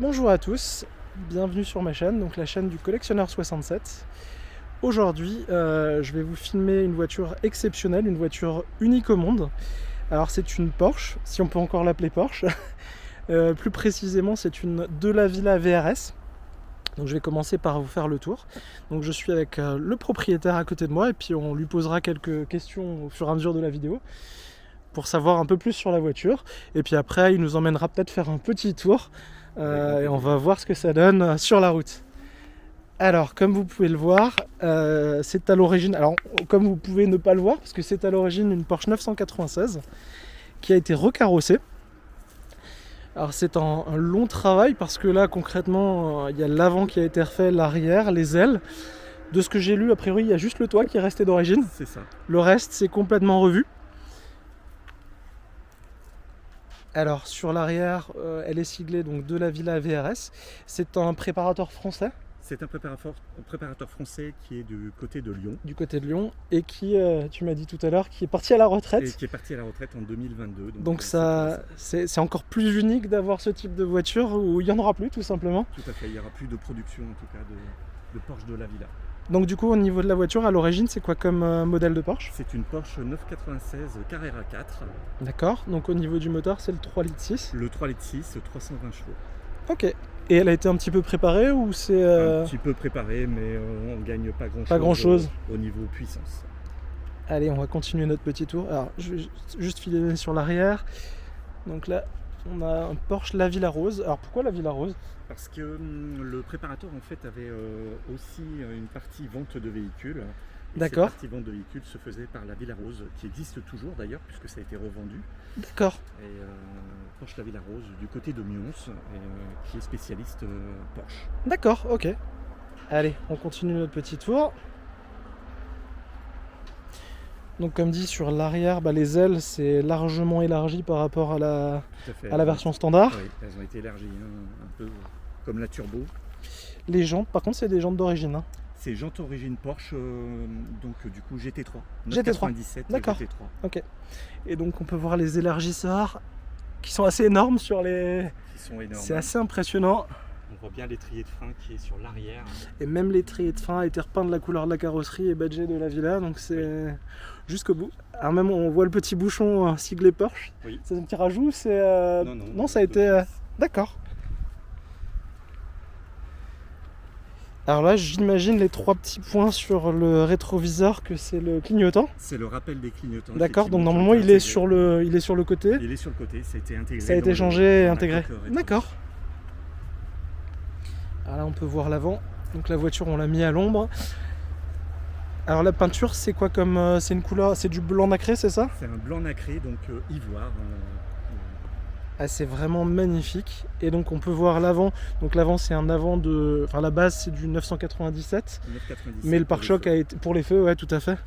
Bonjour à tous, bienvenue sur ma chaîne, donc la chaîne du collectionneur 67. Aujourd'hui, je vais vous filmer une voiture exceptionnelle, une voiture unique au monde. Alors c'est une Porsche, si on peut encore l'appeler Porsche. Plus précisément, c'est une DeLaVilla VRS. Donc je vais commencer par vous faire le tour. Donc je suis avec le propriétaire à côté de moi et puis on lui posera quelques questions au fur et à mesure de la vidéo pour savoir un peu plus sur la voiture. Et puis après, il nous emmènera peut-être faire un petit tour et on va voir ce que ça donne sur la route. Alors, comme vous pouvez le voir, c'est à l'origine, alors comme vous pouvez ne pas le voir, parce que c'est à l'origine une Porsche 996 qui a été recarrossée. Alors c'est un long travail parce que là concrètement il y a l'avant qui a été refait, l'arrière, les ailes. De ce que j'ai lu, a priori il y a juste le toit qui est resté d'origine. C'est ça. Le reste c'est complètement revu. Alors sur l'arrière, elle est siglée donc DeLaVilla VRS. C'est un préparateur français. C'est un préparateur français qui est du côté de Lyon. Du côté de Lyon et qui, tu m'as dit tout à l'heure, qui est parti à la retraite. Et qui est parti à la retraite en 2022. Donc ça, c'est encore plus unique d'avoir ce type de voiture où il n'y en aura plus tout simplement. Tout à fait, il n'y aura plus de production en tout cas de Porsche DeLaVilla. Donc du coup au niveau de la voiture, à l'origine c'est quoi comme modèle de Porsche? C'est une Porsche 996 Carrera 4. D'accord, donc au niveau du moteur c'est le 3,6 litres. Le 3,6 litres, 320 chevaux. Ok, et elle a été un petit peu préparée ou c'est... Un petit peu préparé mais on ne gagne pas grand-chose, Pas grand-chose au niveau puissance. Allez, on va continuer notre petit tour. Alors je vais juste filer sur l'arrière. Donc là on a un Porsche La Villa Rose. Alors pourquoi La Villa Rose? Parce que le préparateur en fait avait aussi une partie vente de véhicules. Et D'accord. cette partie vente de véhicules se faisait par la Villa Rose, qui existe toujours d'ailleurs, puisque ça a été revendu. D'accord. Et Porsche La Villa Rose, du côté de Mions, qui est spécialiste Porsche. D'accord, ok. Allez, on continue notre petit tour. Donc comme dit sur l'arrière, les ailes c'est largement élargi par rapport à la version standard. Oui, elles ont été élargies, un peu comme la turbo. Les jantes, par contre c'est des jantes d'origine. Hein. C'est jantes origine Porsche, donc du coup GT3. GT3. 97 D'accord. GT3. Ok. Et donc on peut voir les élargisseurs qui sont assez énormes sur les... Qui sont énormes. C'est assez impressionnant. On voit bien l'étrier de frein qui est sur l'arrière. Et même l'étrier de frein a été repeint de la couleur de la carrosserie et badgé de la Villa, donc c'est jusqu'au bout. Alors même on voit le petit bouchon siglé Porsche. Oui. C'est un petit rajout, c'est... Non, ça a été... D'accord. Alors là, j'imagine les trois petits points sur le rétroviseur que c'est le clignotant. C'est le rappel des clignotants. D'accord, donc normalement il est sur le côté. Il est sur le côté, ça a été intégré. Ça a été changé et intégré. D'accord. D'accord. Alors là, on peut voir l'avant. Donc la voiture, on l'a mis à l'ombre. Alors la peinture, c'est quoi comme... c'est une couleur... C'est du blanc nacré, c'est ça? C'est un blanc nacré, donc ivoire. Ah, c'est vraiment magnifique. Et donc on peut voir l'avant. Donc l'avant, c'est un avant de... Enfin la base, c'est du 997. 997 Mais le pare-choc a été... Pour les feux, ouais, tout à fait.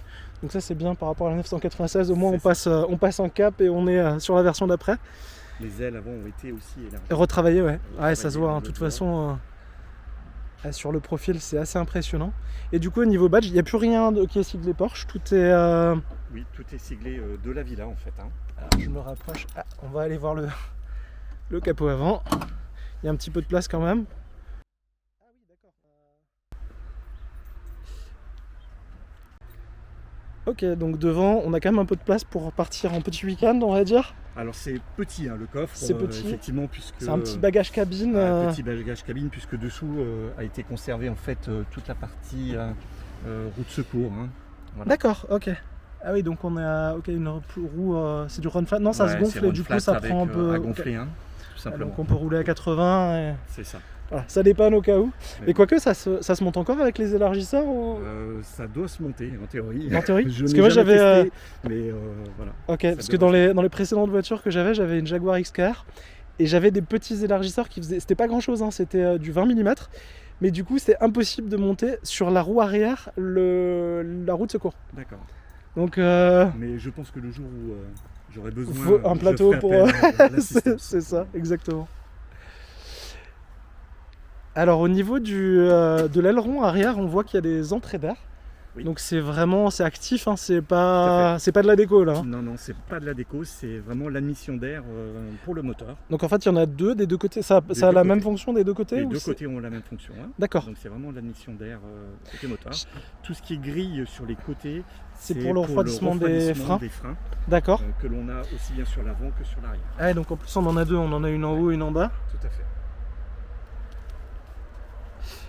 Donc ça, c'est bien par rapport à la 996. Au moins, on passe un cap et on est sur la version d'après. Les ailes avant ont été aussi élargies. Retravaillé, ouais. Ouais, ça se voit. De toute façon... sur le profil, c'est assez impressionnant. Et du coup, au niveau badge, il n'y a plus rien qui est siglé Porsche. Tout est... Oui, tout est siglé de la Villa en fait. Alors, je me rapproche. Ah, on va aller voir le capot avant. Il y a un petit peu de place quand même. Ah oui, d'accord. Ok, donc devant, on a quand même un peu de place pour partir en petit week-end, on va dire. Alors c'est petit le coffre, c'est petit. effectivement, puisque c'est un petit bagage cabine. Un petit bagage cabine, puisque dessous a été conservé en fait toute la partie roue de secours. Voilà. D'accord, ok. Ah oui, donc on a une roue, c'est du run flat. Non, ça se gonfle et du coup ça prend un peu à gonfler, tout simplement. Donc on peut rouler à 80. Et... C'est ça. Voilà, ça dépanne au cas où. Mais et quoique ça se monte encore avec les élargisseurs ou... Ça doit se monter en théorie. En théorie. Je parce que moi j'avais. Testé, mais voilà. Ok, parce que dans les précédentes voitures que j'avais une Jaguar XKR et j'avais des petits élargisseurs qui faisaient. C'était pas grand chose, hein, c'était du 20 mm. Mais du coup, c'était impossible de monter sur la roue arrière la roue de secours. D'accord. Donc. Mais je pense que le jour où j'aurai besoin. Faut un plateau pour. c'est ça, exactement. Alors au niveau de l'aileron arrière, on voit qu'il y a des entrées d'air. Oui. Donc c'est actif, hein, c'est Tout pas à de la déco là. Hein. Non, non, c'est pas de la déco, c'est vraiment l'admission d'air pour le moteur. Donc en fait il y en a deux des deux côtés, ça a deux la même côtés. fonction des deux côtés Les ou deux c'est- côtés ont la même fonction. Hein. D'accord. Donc c'est vraiment l'admission d'air côté moteur. Tout ce qui est grille sur les côtés, C'est pour le refroidissement des freins. D'accord. Que l'on a aussi bien sur l'avant que sur l'arrière. Ah, donc en plus on en a deux, on en a une en haut et une en bas. Tout à fait.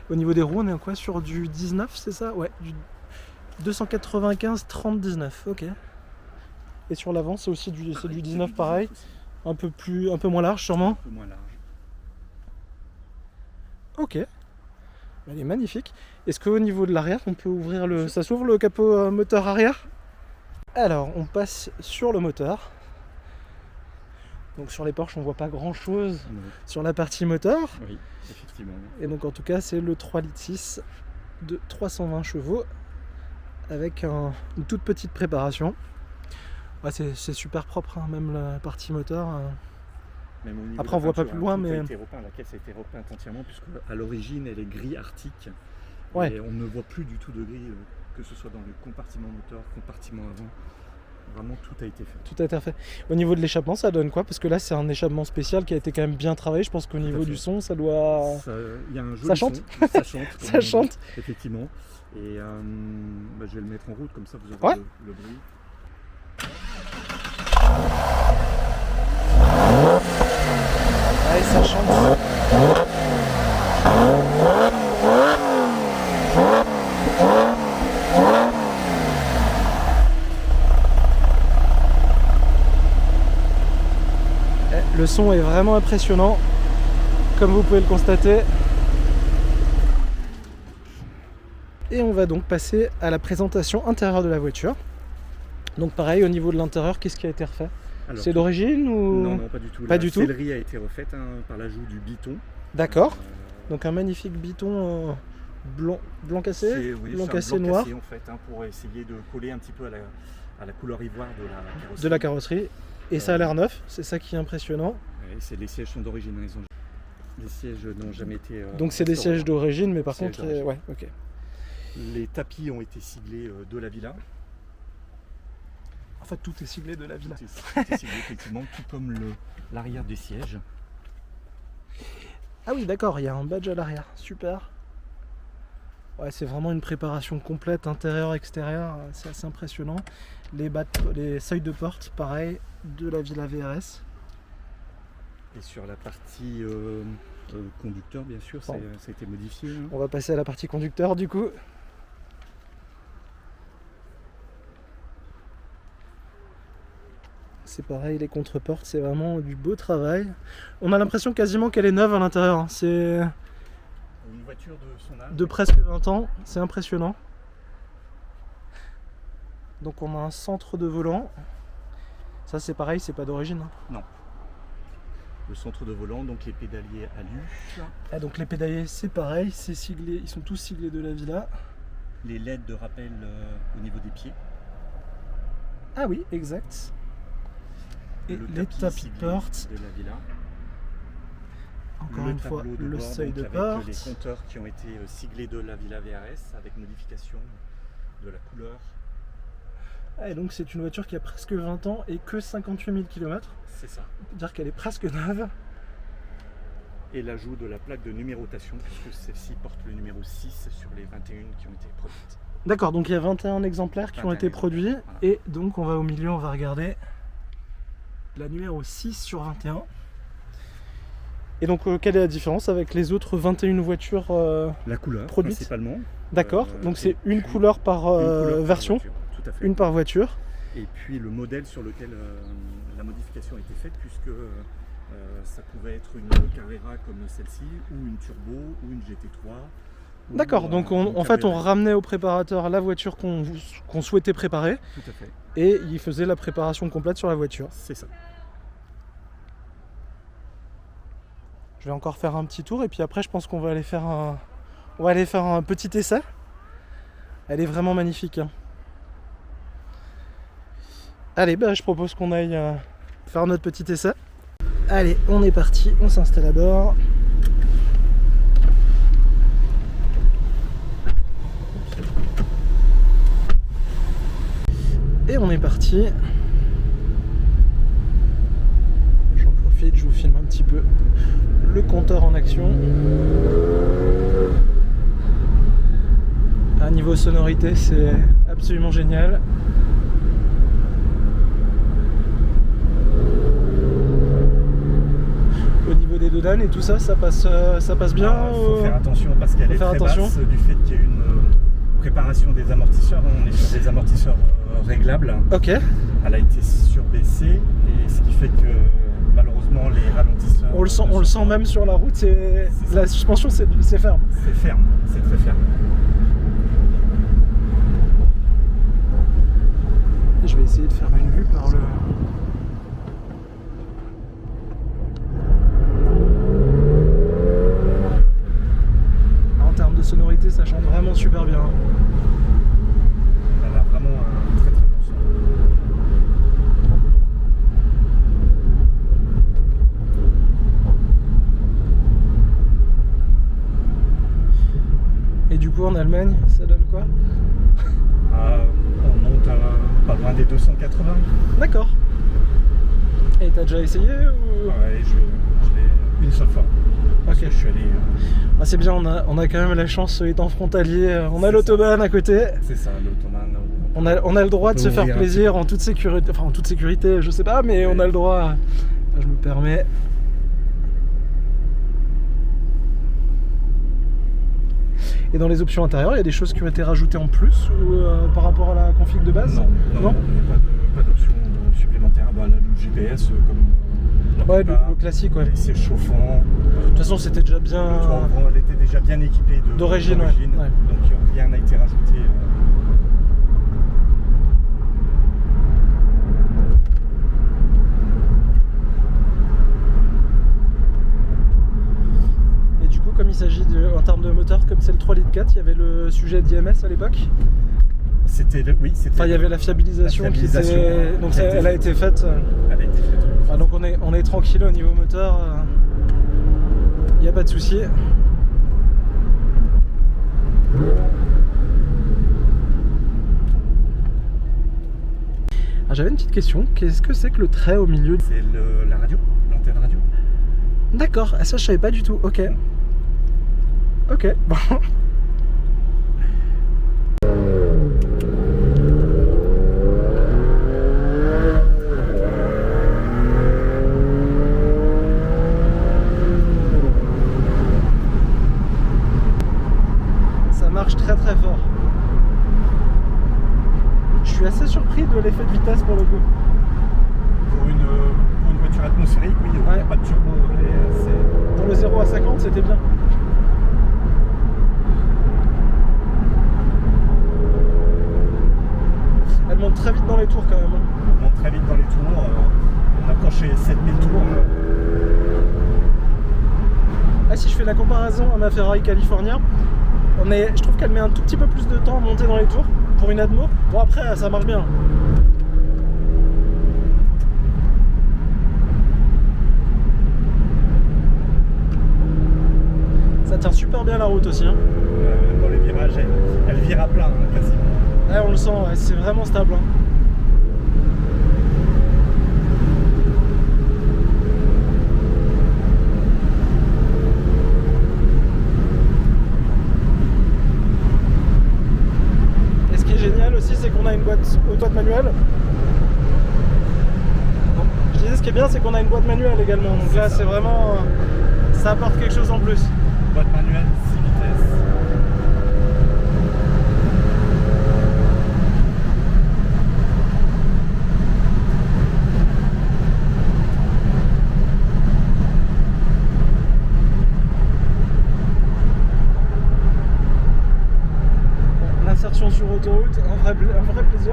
Au niveau des roues on est en quoi, sur du 19 c'est ça? Ouais, du 295 30 19, ok. Et sur l'avant c'est aussi du 19 pareil, un peu moins large sûrement. Un peu moins large. Ok. Elle est magnifique. Est-ce qu'au niveau de l'arrière on peut ouvrir le... Ça s'ouvre le capot moteur arrière? Alors on passe sur le moteur. Donc sur les Porsche on voit pas grand chose sur la partie moteur. Oui, effectivement. Et donc en tout cas c'est le 3,6 litres de 320 chevaux avec une toute petite préparation. Ouais, c'est super propre, hein, même la partie moteur. Même au niveau Après on voit pas plus loin, mais... La caisse a été repeinte entièrement puisque à l'origine elle est gris arctique. Ouais. Et on ne voit plus du tout de gris, que ce soit dans le compartiment moteur, compartiment avant. Vraiment tout a été fait. Tout a été fait. Au niveau de l'échappement, ça donne quoi? Parce que là, c'est un échappement spécial qui a été quand même bien travaillé. Je pense qu'au niveau du son, ça doit... Il y a un joli Ça chante. son. Ça chante. Ça chante. Effectivement. Et je vais le mettre en route, comme ça vous aurez le bruit. Allez, ça chante. Le son est vraiment impressionnant, comme vous pouvez le constater. Et on va donc passer à la présentation intérieure de la voiture. Donc pareil, au niveau de l'intérieur, qu'est-ce qui a été refait? C'est d'origine ou... Non, pas du tout. Pas du tout. La sellerie a été refaite par l'ajout du biton. D'accord. Donc un magnifique biton blanc cassé, blanc cassé noir. Cassé, en fait, pour essayer de coller un petit peu à la couleur ivoire de la carrosserie. Et ça a l'air neuf, c'est ça qui est impressionnant. Les sièges sont d'origine, les sièges n'ont jamais été... Donc c'est des sièges d'origine, mais par contre... ouais, ok. Les tapis ont été siglés de la Villa. En fait, tout est siglé de la Villa. Tout est siglé, effectivement, tout comme l'arrière des sièges. Ah oui, d'accord, il y a un badge à l'arrière, super. Ouais, c'est vraiment une préparation complète, intérieur-extérieur, c'est assez impressionnant. Les seuils de porte, pareil, de la Villa VRS. Et sur la partie conducteur, bien sûr, ça a été modifié. Hein. On va passer à la partie conducteur, du coup. C'est pareil, les contreportes, c'est vraiment du beau travail. On a l'impression quasiment qu'elle est neuve à l'intérieur. Hein. C'est une voiture de son âge. De presque 20 ans, c'est impressionnant. Donc on a un centre de volant. Ça c'est pareil, c'est pas d'origine. Hein. Non. Le centre de volant, donc les pédaliers alu. Ah, donc les pédaliers c'est pareil, c'est siglé, ils sont tous siglés de la Villa. Les LED de rappel au niveau des pieds. Ah oui, exact. Et les tapis de porte. De la Villa. Encore une fois, le seuil de porte. Les compteurs qui ont été siglés de la Villa VRS avec modification de la couleur. Ah, et donc c'est une voiture qui a presque 20 ans et que 58 000 km. C'est ça. On peut dire qu'elle est presque neuve. Et l'ajout de la plaque de numérotation, puisque celle-ci porte le numéro 6 sur les 21 qui ont été produites. D'accord, donc il y a 21 exemplaires qui ont été produits. Voilà. Et donc on va au milieu, on va regarder la numéro 6 sur 21. Et donc quelle est la différence avec les autres 21 voitures la couleur, produites principalement. D'accord, donc c'est une couleur par version, tout à fait. Une par voiture. Et puis le modèle sur lequel la modification a été faite, puisque ça pouvait être une Carrera comme celle-ci, ou une Turbo, ou une GT3. D'accord, donc en fait on ramenait au préparateur la voiture qu'on souhaitait préparer. Tout à fait. Et il faisait la préparation complète sur la voiture. C'est ça. Je vais encore faire un petit tour et puis après je pense qu'on va aller faire un petit essai. Elle est vraiment magnifique. Hein. Allez, je propose qu'on aille faire notre petit essai. Allez, on est parti, on s'installe à bord. Et on est parti. J'en profite, je vous filme un petit peu le compteur en action. À niveau sonorité, c'est absolument génial. Au niveau des dodanes et tout ça, ça passe bien. Il faut faire attention parce qu'elle est très attention. basse du fait qu'il y a une préparation des amortisseurs. On est sur des amortisseurs réglables. Ok. Elle a été surbaissée et ce qui fait que malheureusement les ralentisseurs. On le sent même sur la route. La suspension, c'est ferme. C'est ferme, c'est très ferme. Et je vais essayer de faire une vue par le. En termes de sonorité, ça chante vraiment super bien. Elle a vraiment un très très bon son. Et du coup, en Allemagne, ça donne quoi? On monte pas loin des 280. D'accord. Et t'as déjà essayé ou... Ouais, je l'ai une seule fois. Parce que je suis allé. Ah, c'est bien, on a quand même la chance, étant frontalier, on a l'autobahn à côté. C'est ça, l'autobahn. On a le droit de se faire plaisir en toute sécurité, enfin en toute sécurité, je sais pas, mais on a le droit. Je me permets. Et dans les options intérieures, il y a des choses qui ont été rajoutées en plus ou par rapport à la config de base? Non, il n'y a pas d'option supplémentaire. Bah, le GPS, comme ouais, le classique, ouais. C'est chauffant. De toute façon, c'était déjà bien. Elle était déjà bien équipée d'origine, ouais. Donc rien n'a été rajouté. Comme il s'agit en termes de moteur, comme c'est le 3,4 litres, il y avait le sujet d'IMS à l'époque. Oui, c'était. Enfin, il y avait la fiabilisation, qui était. Donc elle a été faite. Elle a été faite. Enfin, donc on est tranquille au niveau moteur. Il n'y a pas de souci. J'avais une petite question. Qu'est-ce que c'est que le trait au milieu? C'est la radio, l'antenne radio. D'accord, ça je savais pas du tout. Ok. Ok, bon. Ça marche très très fort. Je suis assez surpris de l'effet de vitesse pour le coup. Pour une voiture atmosphérique, oui, il n'y a pas de turbo. Pour le 0 à 50, c'était bien. Elle monte très vite dans les tours quand même. Elle monte très vite dans les tours. On approche les 7000 tours. Ah, si je fais la comparaison à ma Ferrari California, je trouve qu'elle met un tout petit peu plus de temps à monter dans les tours pour une Admo. Bon, après, ça marche bien. Ça tient super bien la route aussi. Hein. Dans les virages, elle vire à plein, quasiment. Ouais, on le sent, ouais, c'est vraiment stable. Hein. Et ce qui est génial aussi, c'est qu'on a une boîte auto manuelle. Je disais, ce qui est bien, c'est qu'on a une boîte manuelle également. Donc là, c'est vraiment. Ça apporte quelque chose en plus. Boîte manuelle, 6 vitesses. L'insertion sur autoroute, un vrai plaisir.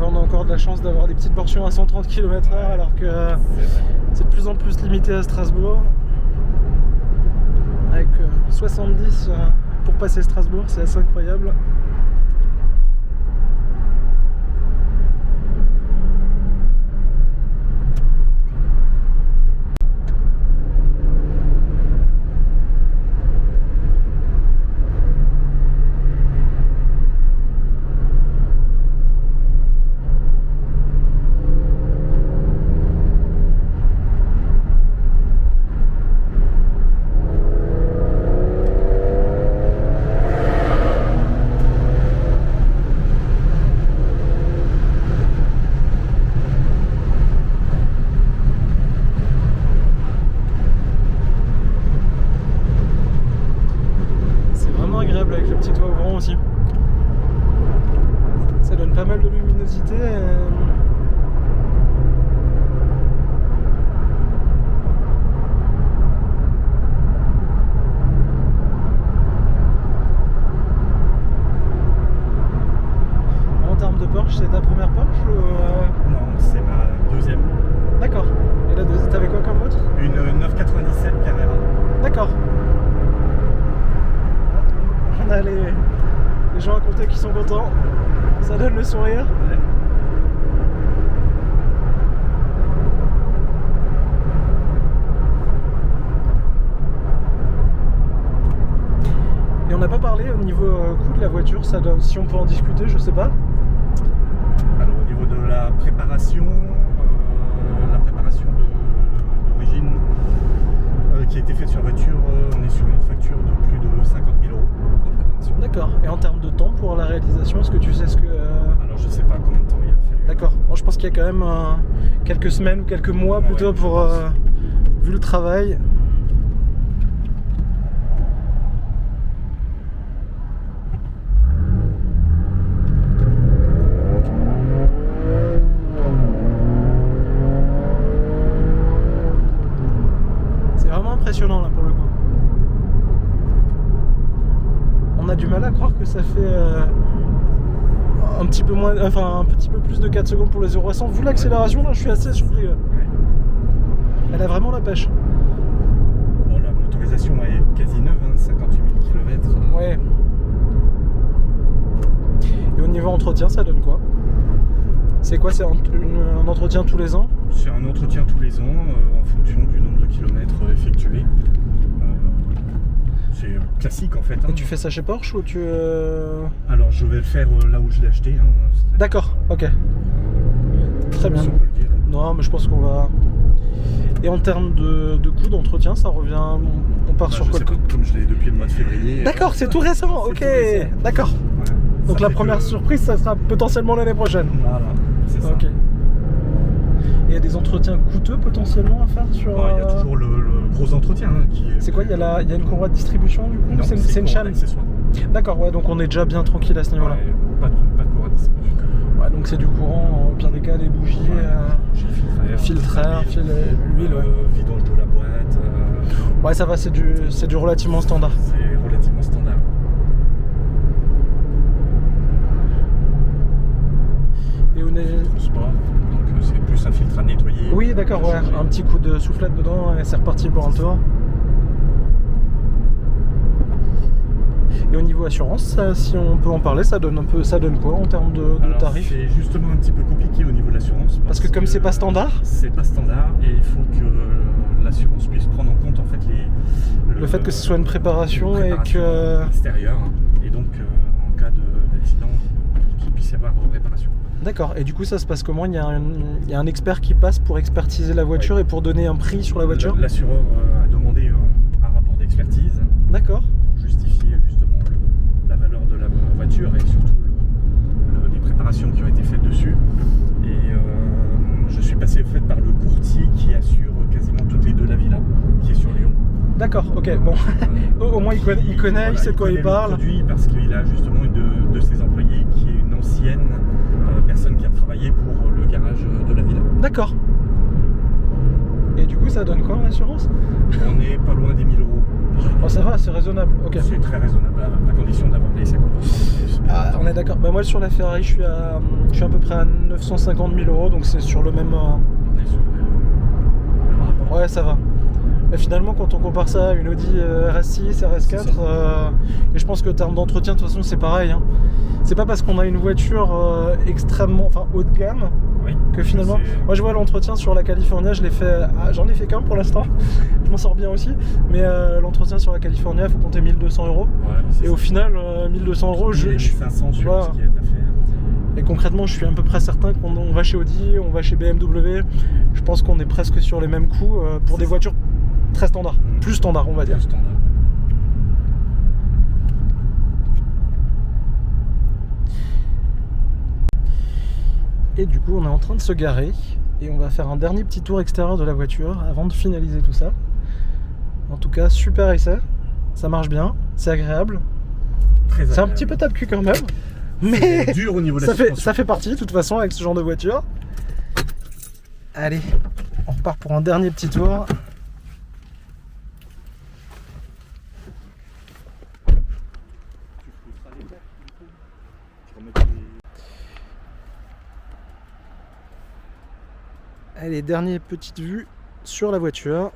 On a encore de la chance d'avoir des petites portions à 130 km/h alors que c'est de plus en plus limité à Strasbourg avec 70 pour passer Strasbourg, c'est assez incroyable. Avec le petit toit ouvrant aussi. Ça donne pas mal de luminosité. En termes de Porsche, c'est ta première Porsche ou Non, c'est ma deuxième. D'accord. Et la deuxième, t'avais quoi comme autre? Une 997 Carrera. D'accord. On a les gens à côté qui sont contents, ça donne le sourire. Ouais. Et on n'a pas parlé au niveau coût de la voiture, ça donne, si on peut en discuter, je sais pas. Alors au niveau de la préparation d'origine qui a été faite sur la voiture, on est sur une facture de plus de 50 000 € de préparation. D'accord. Et en termes de temps pour la réalisation, est-ce que tu sais ce que... Alors je sais pas combien de temps il a fallu. D'accord. Bon, je pense qu'il y a quand même quelques semaines ou quelques mois plutôt Ouais, pour... vu le travail. C'est vraiment impressionnant là pour le coup. On a du mal à croire que ça fait un petit peu moins, enfin un petit peu plus de 4 secondes pour le 0 à 100. Vu l'accélération, là, je suis assez surpris. Ouais. Elle a vraiment la pêche. Bon, la motorisation est quasi neuve, 58 000 km. Ouais. Et au niveau entretien, ça donne quoi? C'est quoi? C'est un entretien tous les ans? C'est un entretien tous les ans en fonction du nombre de kilomètres effectués. C'est classique en fait. Et tu fais ça chez Porsche ou tu... Alors je vais le faire là où je l'ai acheté. D'accord, ok. Très bien. Si on peut le dire. Non, mais je pense qu'on va... Et en termes de coût d'entretien, ça revient... On part sur je quoi? sais pas, comme je l'ai depuis le mois de février. D'accord, c'est tout récent, ok. tout récent. D'accord. Ouais. Donc Ça la fait première que- surprise, ça sera potentiellement l'année prochaine. Voilà, c'est ça. Ok. Et il y a des entretiens coûteux potentiellement à faire sur... Il y a toujours le gros entretien qui est... C'est quoi? Il y a une courroie de distribution du coup? Non, C'est une courroie chaîne? d'accessoires. D'accord, ouais, donc on est déjà bien tranquille à ce niveau-là. Ouais, pas de courroie de distribution. Ouais, donc c'est du courant, au pire des cas, des bougies, filtreur, l'huile, ouais. Vidange de la boîte. Ouais, ça va, c'est du relativement standard. C'est relativement standard. Et on est... Sport, donc c'est plus un filtre à nettoyer. Oui, d'accord, ouais, un petit coup de soufflette dedans et c'est reparti pour un tour. Et au niveau assurance, ça, si on peut en parler, ça donne quoi en termes de Alors, tarifs? c'est justement un petit peu compliqué au niveau de l'assurance. Parce que comme c'est pas standard, c'est pas standard et il faut que l'assurance puisse prendre en compte en fait le fait que ce soit une préparation et que... extérieure et donc en cas d'accident qu'il puisse y avoir réparation. D'accord, et du coup ça se passe comment? Il y a un expert qui passe pour expertiser la voiture et pour donner un prix sur la voiture? L'assureur a demandé un rapport d'expertise D'accord. pour justifier justement la valeur de la voiture et surtout les préparations qui ont été faites dessus. Et je suis passé en fait par le courtier qui assure quasiment toutes les deux la villa, qui est sur Lyon. D'accord, ok, bon. Au moins il connaît, il sait de quoi il parle. Le produit parce qu'il a justement une de ses employés qui est une ancienne personne qui a travaillé pour le garage de la villa. D'accord. Et du coup ça donne quoi en assurance? On est pas loin des 1 000 €. Oh ça va, c'est raisonnable, ok. C'est très raisonnable à condition d'avoir les 50%. Ah, on est d'accord. Bah moi sur la Ferrari je suis à peu près à 950 000 €, donc c'est sur le même... On est sur le même rapport. Ouais, ça va. Et finalement, quand on compare ça à une Audi RS6, RS4, et je pense que en termes d'entretien, de toute façon, c'est pareil. Hein. C'est pas parce qu'on a une voiture extrêmement haut de gamme que finalement. Moi, je vois l'entretien sur la California, j'en ai fait qu'un pour l'instant. Je m'en sors bien aussi. Mais l'entretien sur la California, il faut compter 1 200 €. Et au final, 1 200 €, je suis 500 sur ce qui est à faire. Et concrètement, je suis à peu près certain qu'on va chez Audi, on va chez BMW. Je pense qu'on est presque sur les mêmes coûts pour des voitures très standards. Plus standards, on va dire. Et du coup, on est en train de se garer et on va faire un dernier petit tour extérieur de la voiture avant de finaliser tout ça. En tout cas, super essai. Ça marche bien, c'est agréable. C'est un petit peu tape-cul quand même. Mais dur au niveau de la ça fait partie de toute façon avec ce genre de voiture. Allez, on repart pour un dernier petit tour. Allez, dernière petite vue sur la voiture.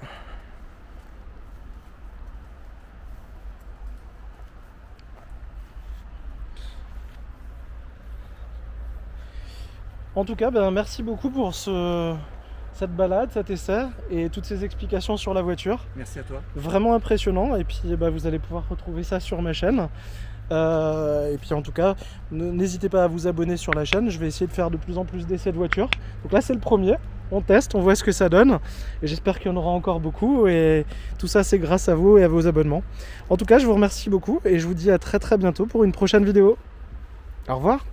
En tout cas, merci beaucoup pour cette balade, cet essai et toutes ces explications sur la voiture. Merci à toi. Vraiment impressionnant, et puis vous allez pouvoir retrouver ça sur ma chaîne. Et puis en tout cas, n'hésitez pas à vous abonner sur la chaîne. Je vais essayer de faire de plus en plus d'essais de voitures. Donc là, c'est le premier. On teste, on voit ce que ça donne. Et j'espère qu'il y en aura encore beaucoup. Et tout ça, c'est grâce à vous et à vos abonnements. En tout cas, je vous remercie beaucoup et je vous dis à très très bientôt pour une prochaine vidéo. Au revoir.